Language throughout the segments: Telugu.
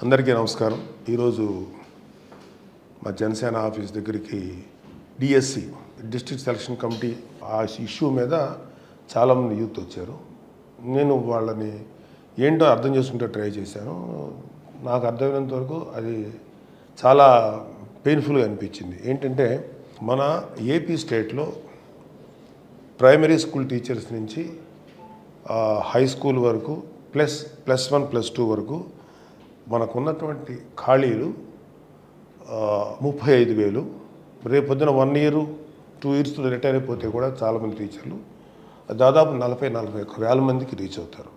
అందరికీ నమస్కారం. ఈరోజు మా జనసేన ఆఫీస్ దగ్గరికి డిఎస్సి డిస్ట్రిక్ట్ సెలక్షన్ కమిటీ ఆ ఇష్యూ మీద చాలామంది యూత్ వచ్చారు. నేను వాళ్ళని ఏంటో అర్థం చేసుకుంటే ట్రై చేశాను. నాకు అర్థమైనంత వరకు అది చాలా పెయిన్ఫుల్గా అనిపించింది. ఏంటంటే మన ఏపీ స్టేట్లో ప్రైమరీ స్కూల్ టీచర్స్ నుంచి హై స్కూల్ వరకు ప్లస్ 1 ప్లస్ 2 వరకు మనకున్నటువంటి ఖాళీలు 35,000. రేపొద్దున 1 ఇయర్ 2 ఇయర్స్ రిటైర్ అయిపోతే కూడా చాలామంది టీచర్లు దాదాపు 40,000 మందికి రీచ్ అవుతారు.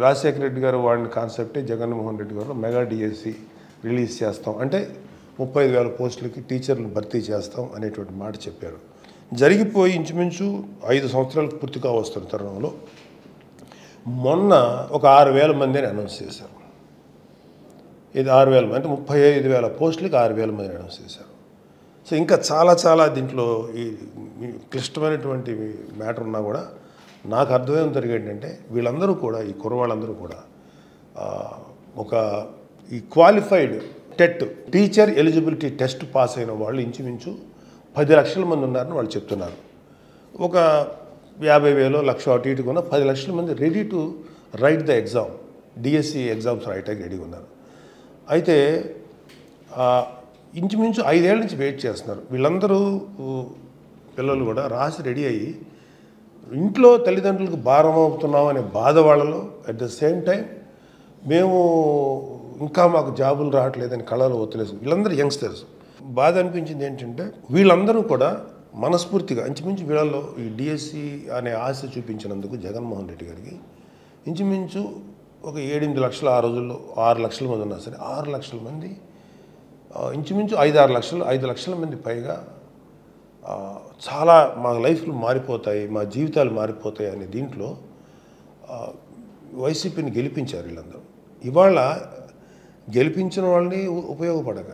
రాజశేఖర రెడ్డి గారు వాడిన కాన్సెప్టే జగన్మోహన్ రెడ్డి గారు మెగా డిఎస్సి రిలీజ్ చేస్తాం అంటే 35,000 పోస్టులకి టీచర్లు భర్తీ చేస్తాం అనేటువంటి మాట చెప్పారు. జరిగిపోయి ఇంచుమించు 5 సంవత్సరాలకు పూర్తిగా వస్తున్న తరుణంలో మొన్న ఒక 6,000 మందిని అనౌన్స్ చేశారు. ఇది 6,000 అంటే 35,000 పోస్టులకి 6,000 మందిని అనౌన్స్ చేశారు. సో ఇంకా చాలా దీంట్లో ఈ క్లిష్టమైనటువంటి మ్యాటర్ ఉన్నా కూడా నాకు అర్థమేం జరిగేంటంటే వీళ్ళందరూ కూడా ఈ కుర్రవాళ్ళందరూ కూడా ఒక ఈ qualified TET teacher eligibility test pass అయిన వాళ్ళు ఇంచుమించు 10 లక్షల మంది ఉన్నారని వాళ్ళు చెప్తున్నారు. ఒక 50,000 లక్ష అటు ఇటు ఉన్న 10 లక్షల మంది ready to right the exam, DSC exams రైట్కి రెడీగా ఉన్నారు. అయితే ఇంచుమించు 5 ఏళ్ళ నుంచి వెయిట్ చేస్తున్నారు. వీళ్ళందరూ పిల్లలు కూడా రాసి రెడీ అయ్యి ఇంట్లో తల్లిదండ్రులకు భారం అవుతున్నాం అనే బాధ వాళ్ళలో అట్ ద సేమ్ టైం మేము ఇంకా మాకు జాబులు రావట్లేదని కళలో ఒత్తిలేసు వీళ్ళందరూ యంగ్స్టర్స్. బాధ అనిపించింది ఏంటంటే వీళ్ళందరూ కూడా మనస్ఫూర్తిగా ఇంచుమించు వీళ్ళల్లో ఈ డిఎస్సి అనే ఆశ చూపించినందుకు జగన్మోహన్ రెడ్డి గారికి ఇంచుమించు ఒక 7-8 లక్షలు ఆ రోజుల్లో 6 లక్షల మంది ఉన్నా సరే 6 లక్షల మంది ఇంచుమించు 5 లక్షల మంది పైగా చాలా మా లైఫ్లు మారిపోతాయి, మా జీవితాలు మారిపోతాయి అనే దీంట్లో వైసీపీని గెలిపించారు వీళ్ళందరూ. ఇవాళ గెలిపించిన వాళ్ళని ఉపయోగపడక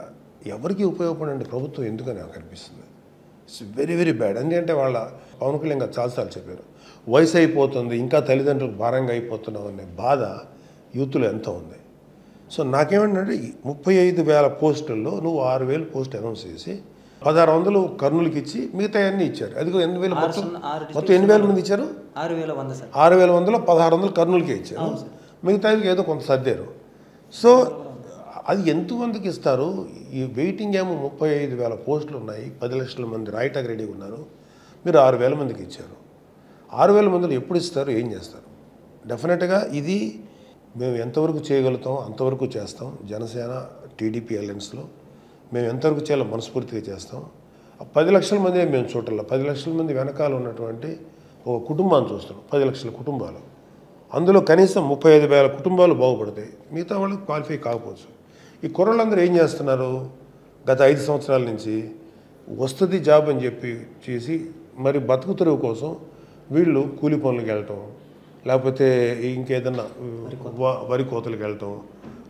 ఎవరికి ఉపయోగపడండి ప్రభుత్వం ఎందుకని నాకు అనిపిస్తుంది. It's very bad. ఎందుకంటే వాళ్ళ పవన్ కళ్యాణ్ గారు చాలాసార్లు చెప్పారు వయసు అయిపోతుంది ఇంకా తల్లిదండ్రులకు భారంగా అయిపోతున్నాం అనే బాధ యూత్లో ఎంత ఉంది. సో నాకేమంటే 35,000 పోస్టుల్లో నువ్వు 6,000 పోస్టులు అనౌన్స్ చేసి 1,600 కర్నూలుకి ఇచ్చి మిగతా అన్నీ ఇచ్చారు. అది 8,000 మొత్తం 8,000 మంది ఇచ్చారు. 6,100లో 1,600 కర్నూలుకే ఇచ్చారు. మిగతా ఏదో కొంత సర్దారు. సో అది ఎంతమందికి ఇస్తారు? ఈ వెయిటింగ్ ఏమో 35,000 పోస్టులు ఉన్నాయి, 10 లక్షల మంది రాయటానికి రెడీగా ఉన్నారు. మీరు 6,000 మందికి ఇచ్చారు. 6,000 మందిని ఎప్పుడు ఇస్తారు, ఏం చేస్తారు? డెఫినెట్గా ఇది మేము ఎంతవరకు చేయగలుగుతాం అంతవరకు చేస్తాం. జనసేన టీడీపీ అలయన్స్లో మేము ఎంతవరకు చేయాలో మనస్ఫూర్తిగా చేస్తాం. 10 లక్షల మంది మేము చూడాలి. 10 లక్షల మంది వెనకాల ఉన్నటువంటి ఒక కుటుంబాన్ని చూస్తున్నాం. 10 లక్షల కుటుంబాలు, అందులో కనీసం 35,000 కుటుంబాలు బాగుపడతాయి. మిగతా వాళ్ళకి క్వాలిఫై కాకపోవచ్చు. ఈ కుర్రలందరూ ఏం చేస్తున్నారు? గత 5 సంవత్సరాల నుంచి వస్తుంది జాబ్ అని చెప్పి చేసి మరి బతుకు తెరువు కోసం వీళ్ళు కూలి పనులకు వెళ్ళటం, లేకపోతే ఇంకేదన్నా వరి కోతలకు వెళ్ళటం,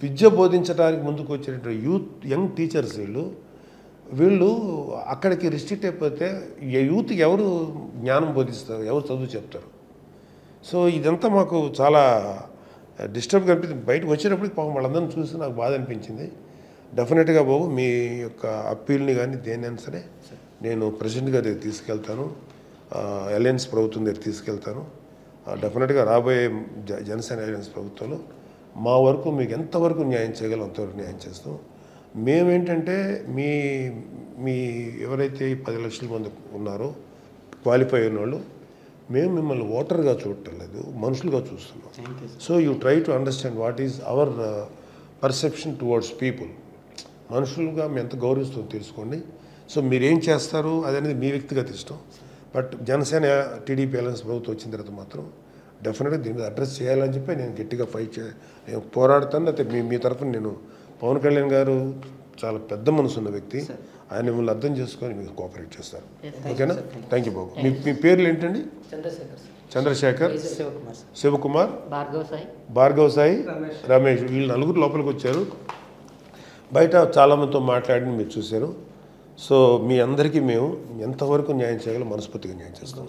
విద్య బోధించడానికి ముందుకు వచ్చినటువంటి యంగ్ టీచర్స్ వీళ్ళు అక్కడికి రిస్ట్రిక్ట్ అయిపోతే యూత్కి ఎవరు జ్ఞానం బోధిస్తారు, ఎవరు చదువు చెప్తారు? సో ఇదంతా మాకు చాలా డిస్టర్బ్గా అనిపించింది. బయటకు వచ్చేటప్పటికి పాపం వాళ్ళందరినీ చూసి నాకు బాధ అనిపించింది. డెఫినెట్గా బాబు మీ యొక్క అప్పీల్ని కానీ దేన్నైనా సరే నేను ప్రెసిడెంట్ గారి దగ్గర తీసుకెళ్తాను, అలయన్స్ ప్రభుత్వం దగ్గర తీసుకెళ్తాను. డెఫినెట్గా రాబోయే జనసేన అలయన్స్ ప్రభుత్వంలో మా వరకు మీకు ఎంతవరకు న్యాయం చేయగలం అంతవరకు న్యాయం చేస్తాం. మేమేంటంటే మీ ఎవరైతే 10 లక్షల మంది ఉన్నారో క్వాలిఫై అయిన వాళ్ళు మేము మిమ్మల్ని ఓటర్గా చూడటం లేదు, మనుషులుగా చూస్తున్నాం. So you try to understand what is our perception towards people. మనుషులుగా మేము ఎంత గౌరవిస్తుందో తెలుసుకోండి. సో మీరేం చేస్తారు అదనేది మీ వ్యక్తిగత ఇష్టం. బట్ జనసేన టీడీపీ అలయన్స్ ప్రభుత్వం వచ్చిన తర్వాత మాత్రం డెఫినెట్గా దీన్ని అడ్రస్ చేయాలని చెప్పి నేను గట్టిగా నేను పోరాడుతాను. అయితే మీ తరఫున నేను పవన్ కళ్యాణ్ గారు చాలా పెద్ద మనసు ఉన్న వ్యక్తి, ఆయన మిమ్మల్ని అర్థం చేసుకొని మీకు కోఆపరేట్ చేస్తారు. ఓకేనా? థ్యాంక్ యూ బాబు. మీ పేర్లు ఏంటండి? చంద్రశేఖర్, శివకుమార్, భార్గవ్ సాయి, రమేష్. వీళ్ళు 4 లోపలికి వచ్చారు. బయట చాలామందితో మాట్లాడి మీరు చూశారు. సో మీ అందరికీ మేము ఎంతవరకు న్యాయం చేయగలం మనస్ఫూర్తిగా న్యాయం చేస్తాం.